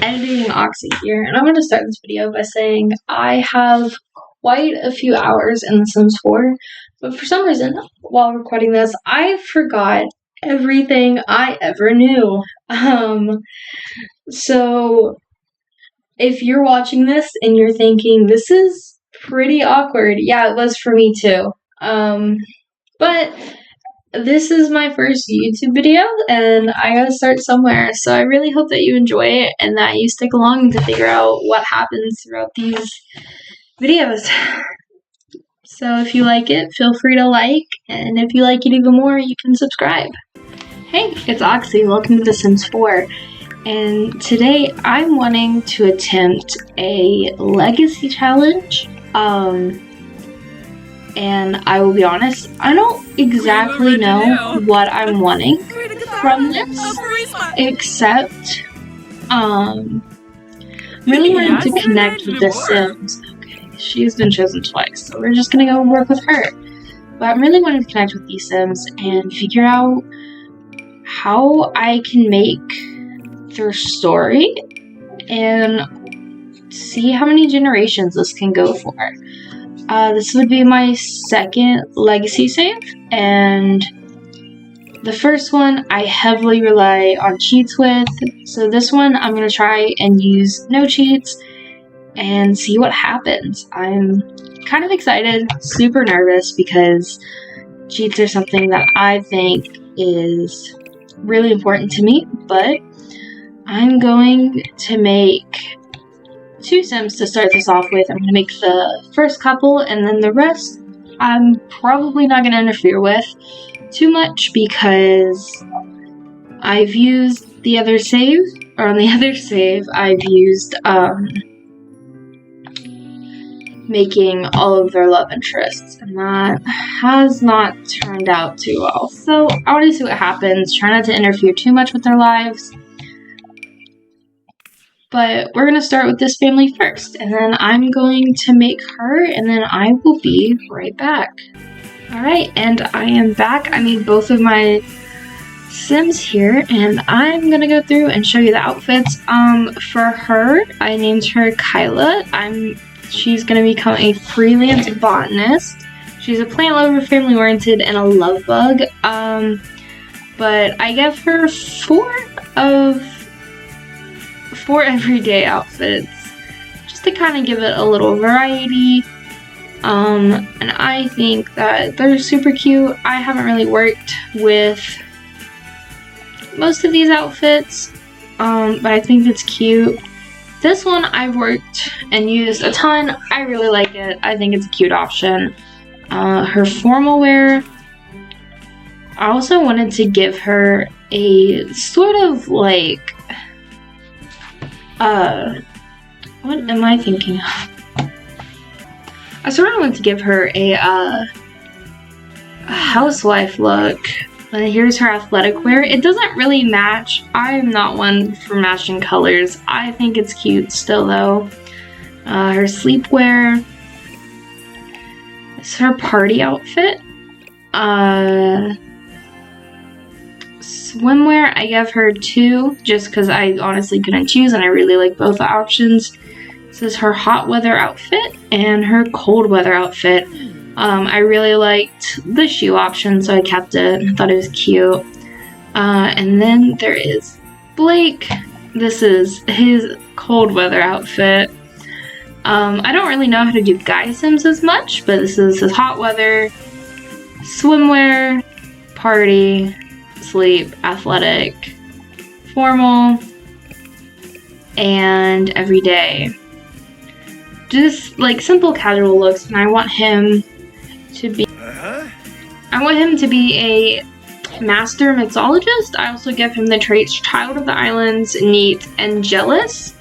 Editing Oxie here, and I'm going to start this video by saying I have quite a few hours in The Sims 4, but for some reason, while recording this, I forgot everything I ever knew. So if you're watching this and you're thinking, this is pretty awkward, yeah, it was for me too. But this is my first YouTube video, and I gotta start somewhere, so I really hope that you enjoy it and that you stick along to figure out what happens throughout these videos. So if you like it, feel free to like, and if you like it even more, you can subscribe. Hey, it's Oxie, welcome to The Sims 4, and today I'm wanting to attempt a legacy challenge. And I will be honest, I don't exactly know what I'm wanting from this, except, really wanting to connect with the Sims. Okay, she's been chosen twice, so we're just gonna go work with her. But I'm really wanting to connect with these Sims and figure out how I can make their story and see how many generations this can go for. This would be my second legacy save, and the first one I heavily rely on cheats with, so this one I'm going to try and use no cheats and see what happens. I'm kind of excited, super nervous, because cheats are something that I think is really important to me, but I'm going to make 2 Sims to start this off with. I'm going to make the first couple, and then the rest I'm probably not going to interfere with too much because I've used the other save, or on the other save I've used making all of their love interests, and that has not turned out too well. So I want to see what happens, try not to interfere too much with their lives. But we're going to start with this family first, and then I'm going to make her, and then I will be right back. Alright, and I am back. I made both of my Sims here, and I'm going to go through and show you the outfits. For her, I named her Kyla. She's going to become a freelance botanist. She's a plant lover, family oriented, and a love bug. But I gave her 4 everyday outfits, just to kind of give it a little variety, and I think that they're super cute. I haven't really worked with most of these outfits, but I think it's cute. This one I've worked and used a ton. I really like it. I think it's a cute option. Her formal wear, I also wanted to give her a sort of like what am I thinking of? I sort of want to give her a housewife look. Here's her athletic wear. It doesn't really match. I'm not one for matching colors. I think it's cute still though. Her sleepwear. It's her party outfit. Swimwear, I gave her 2 just because I honestly couldn't choose, and I really like both the options. This is her hot weather outfit and her cold weather outfit. I really liked the shoe option, so I kept it. I thought it was cute. And then there is Blake. This is his cold weather outfit. I don't really know how to do guy Sims as much, but this is his hot weather, swimwear, party, sleep, athletic, formal, and everyday. Just like simple casual looks, and I want him to be a master mixologist. I also give him the traits child of the islands, neat, and jealous.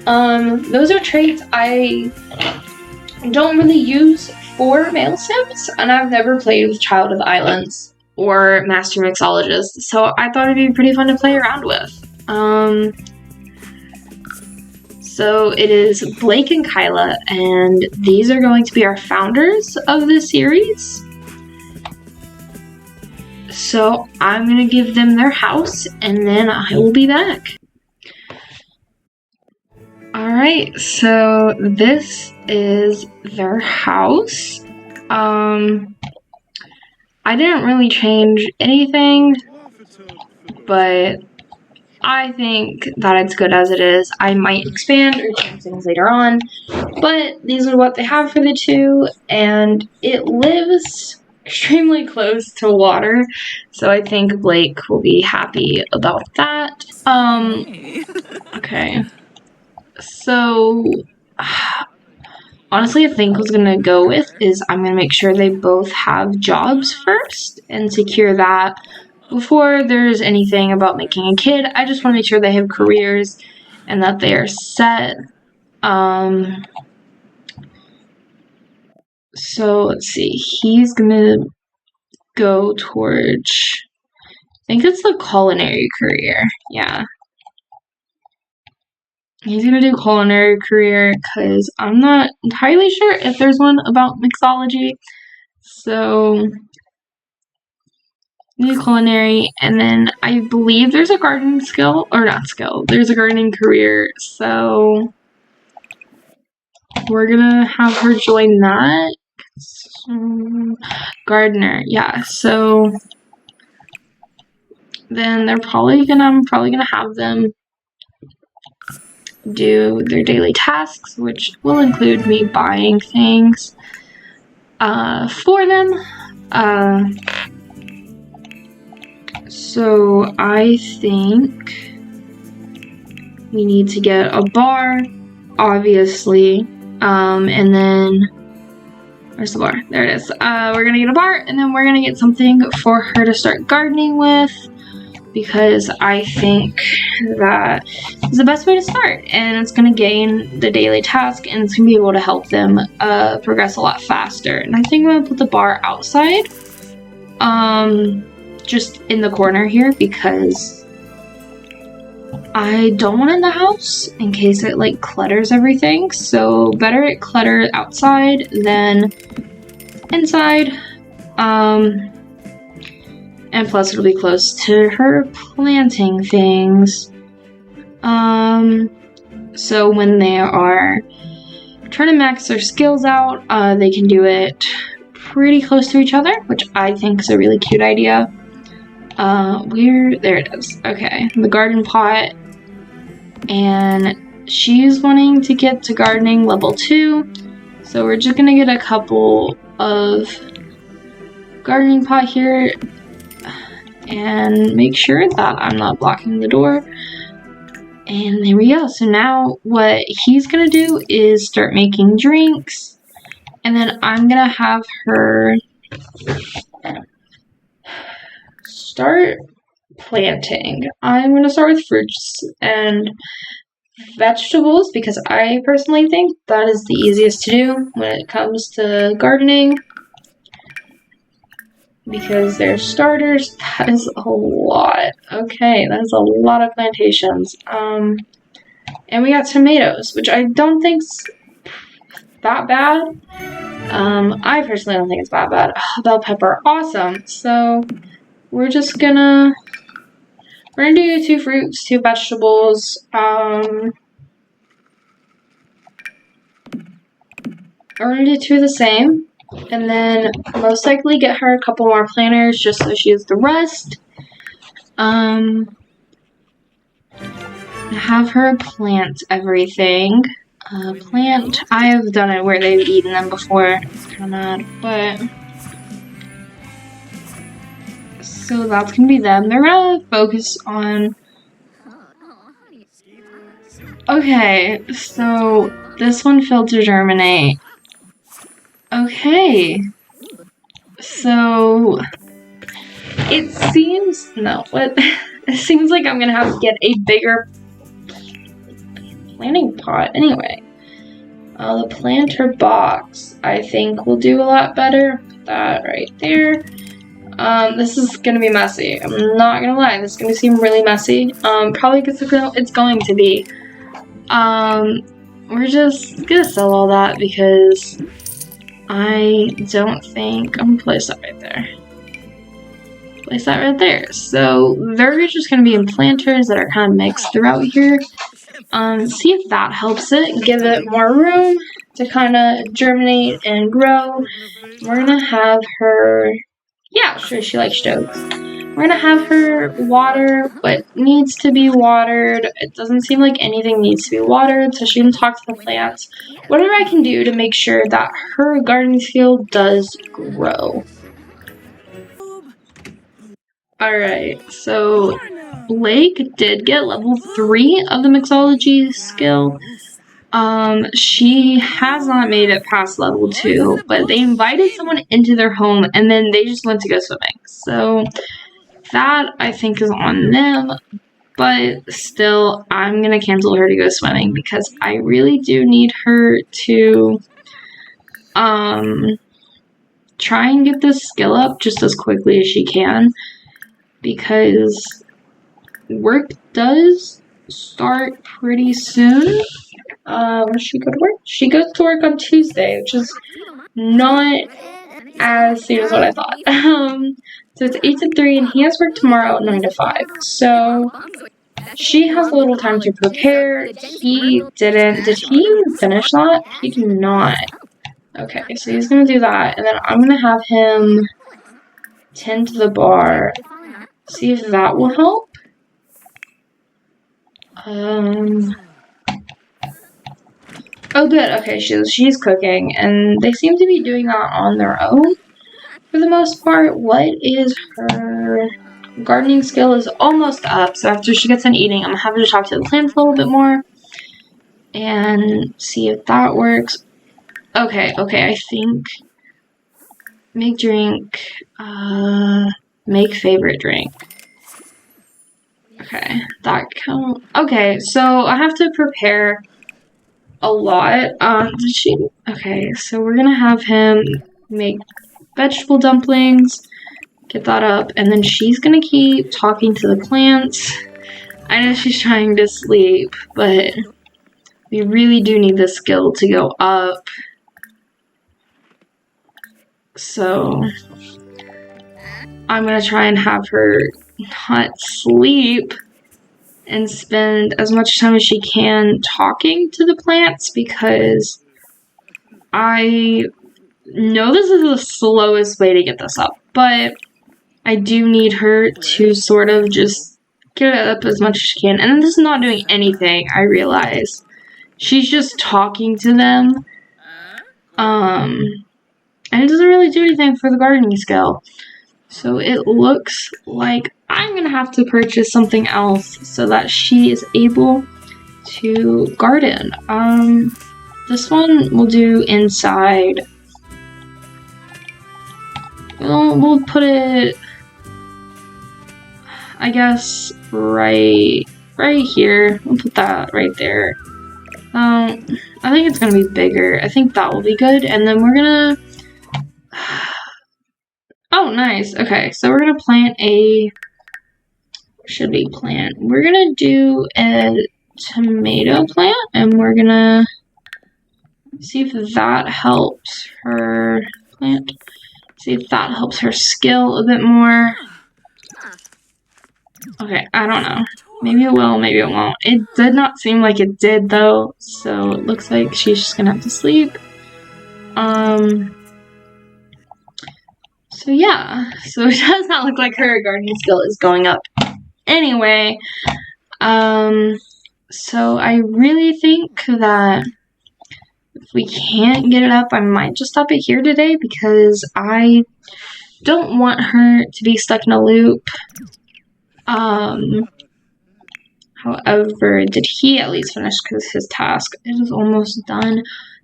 Those are traits I don't really use for male Sims, and I've never played with child of the islands or master mixologist, so I thought it'd be pretty fun to play around with. So it is Blake and Kyla, and these are going to be our founders of this series. So I'm gonna give them their house, and then I will be back. Alright, so this is their house. I didn't really change anything, but I think that it's good as it is. I might expand or change things later on, but these are what they have for the two, and it lives extremely close to water, so I think Blake will be happy about that. Okay. So, honestly, I think what's gonna go with is I'm gonna make sure they both have jobs first and secure that before there's anything about making a kid. I just want to make sure they have careers and that they are set. So let's see. He's gonna go towards, I think it's the culinary career. Yeah. He's gonna do culinary career because I'm not entirely sure if there's one about mixology. So do culinary, and then I believe there's a gardening skill, or not skill, there's a gardening career, so we're gonna have her join that. Gardener, yeah, so then I'm probably gonna have them do their daily tasks, which will include me buying things for them. So I think we need to get a bar, obviously, and then where's the bar? There it is. We're gonna get a bar, and then we're gonna get something for her to start gardening with, because I think that is the best way to start, and it's gonna gain the daily task, and it's gonna be able to help them progress a lot faster. And I think I'm gonna put the bar outside, just in the corner here, because I don't want it in the house in case it like clutters everything. So better it clutter outside than inside. And plus it'll be close to her planting things. So when they are trying to max their skills out, they can do it pretty close to each other, which I think is a really cute idea. There it is. Okay, the garden pot, and she's wanting to get to gardening level 2, so we're just gonna get a couple of gardening pot here and make sure that I'm not blocking the door. And there we go. So now what he's gonna do is start making drinks, and then I'm gonna have her start planting. I'm gonna start with fruits and vegetables because I personally think that is the easiest to do when it comes to gardening, because they're starters. That is a lot. Okay, that is a lot of plantations. And we got tomatoes, which I don't think's that bad. I personally don't think it's that bad. Bell pepper, awesome. So we're gonna do 2 fruits, 2 vegetables. We're gonna do 2 the same, and then most likely get her a couple more planters just so she has the rest. Have her plant everything. Plant. I have done it where they've eaten them before. It's kind of mad, but so that's gonna be them. They're gonna focus on. Okay, so this one failed to germinate. Okay, so it seems it seems like I'm gonna have to get a bigger planting pot anyway. The planter box I think will do a lot better. Put that right there. This is gonna be messy. I'm not gonna lie, this is gonna seem really messy. Probably because it's going to be. We're just gonna sell all that because I don't think I'm gonna place that right there. Place that right there. So they're just gonna be in planters that are kind of mixed throughout here. See if that helps it, give it more room to kind of germinate and grow. We're gonna have her, yeah, sure, she likes jokes. We're gonna have her water what needs to be watered. It doesn't seem like anything needs to be watered, so she can talk to the plants. Whatever I can do to make sure that her gardening skill does grow. Alright, so Blake did get level 3 of the mixology skill. She has not made it past level 2, but they invited someone into their home and then they just went to go swimming. So that I think is on them, but still I'm gonna cancel her to go swimming because I really do need her to try and get this skill up just as quickly as she can, because work does start pretty soon. She go to work? She goes to work on Tuesday, which is not as soon as what I thought. So it's 8 to 3, and he has work tomorrow at 9 to 5. So she has a little time to prepare. He didn't. Did he even finish that? He did not. Okay, so he's gonna do that, and then I'm gonna have him tend to the bar. See if that will help. Oh good, okay, she's cooking, and they seem to be doing that on their own for the most part. What is her gardening skill is almost up, so after she gets done eating, I'm gonna have her to talk to the plants a little bit more and see if that works. Okay, I think make drink, make favorite drink. Okay, that count. Okay, so I have to prepare a lot. Did she? Okay, so we're gonna have him make vegetable dumplings, get that up, and then she's gonna keep talking to the plants. I know she's trying to sleep, but we really do need the skill to go up. So I'm gonna try and have her not sleep and spend as much time as she can talking to the plants, because I know this is the slowest way to get this up, but I do need her to sort of just get it up as much as she can. And then this is not doing anything, I realize. She's just talking to them. And it doesn't really do anything for the gardening skill. So it looks like I'm gonna have to purchase something else so that she is able to garden. This one we'll do inside. We'll put it, I guess, right here. We'll put that right there. I think it's gonna be bigger. I think that will be good. And then we're gonna, oh nice, okay, so we're gonna plant a, should we plant? We're gonna do a tomato plant, and we're gonna see if that helps her plant. See if that helps her skill a bit more. Okay, I don't know. Maybe it will, maybe it won't. It did not seem like it did though, so it looks like she's just gonna have to sleep. So yeah, so it does not look like her gardening skill is going up. Anyway, so I really think that if we can't get it up, I might just stop it here today, because I don't want her to be stuck in a loop. However, did he at least finish his task? It is almost done.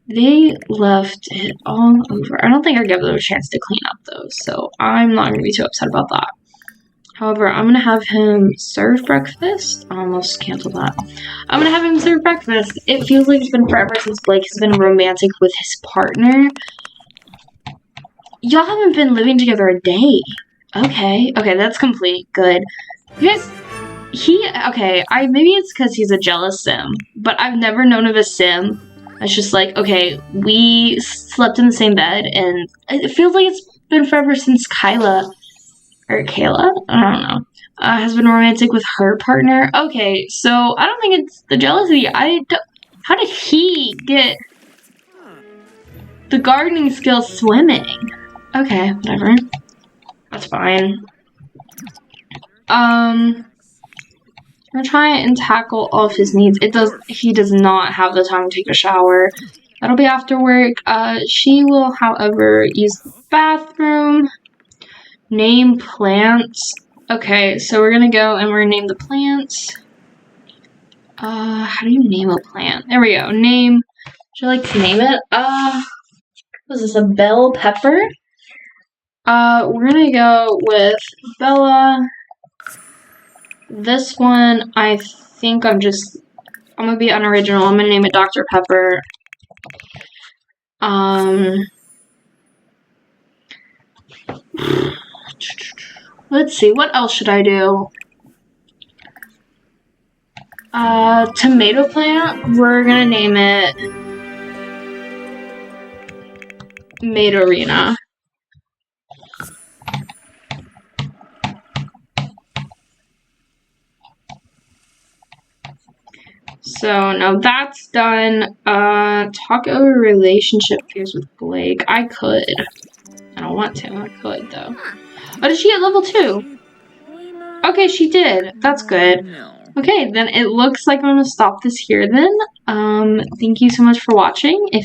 They left it all over. I don't think I gave them a chance to clean up though, so I'm not going to be too upset about that. However, I'm going to have him serve breakfast. I almost canceled that. I'm going to have him serve breakfast. It feels like it's been forever since Blake has been romantic with his partner. Y'all haven't been living together a day. Okay, that's complete. Good. You guys, maybe it's because he's a jealous sim, but I've never known of a sim that's just like, okay, we slept in the same bed, and it feels like it's been forever since Kyla, or Kayla, I don't know, has been romantic with her partner. Okay, so I don't think it's the jealousy. How did he get the gardening skills swimming? Okay, whatever. That's fine. I'm gonna try and tackle all of his needs. He does not have the time to take a shower. That'll be after work. She will, however, use the bathroom. Name plants. Okay, so we're gonna go and we're gonna name the plants. How do you name a plant? There we go. Name. Would you like to name it? Was this a bell pepper? We're gonna go with Bella. This one, I think I'm gonna be unoriginal. I'm gonna name it Dr. Pepper. Let's see, what else should I do? Tomato plant, we're gonna name it Maidorina. So now that's done. Talk over relationship fears with Blake. I could. I don't want to. I could though. Oh, did she get level 2? Okay, she did. That's good. Okay, then it looks like I'm gonna stop this here then. Thank you so much for watching. If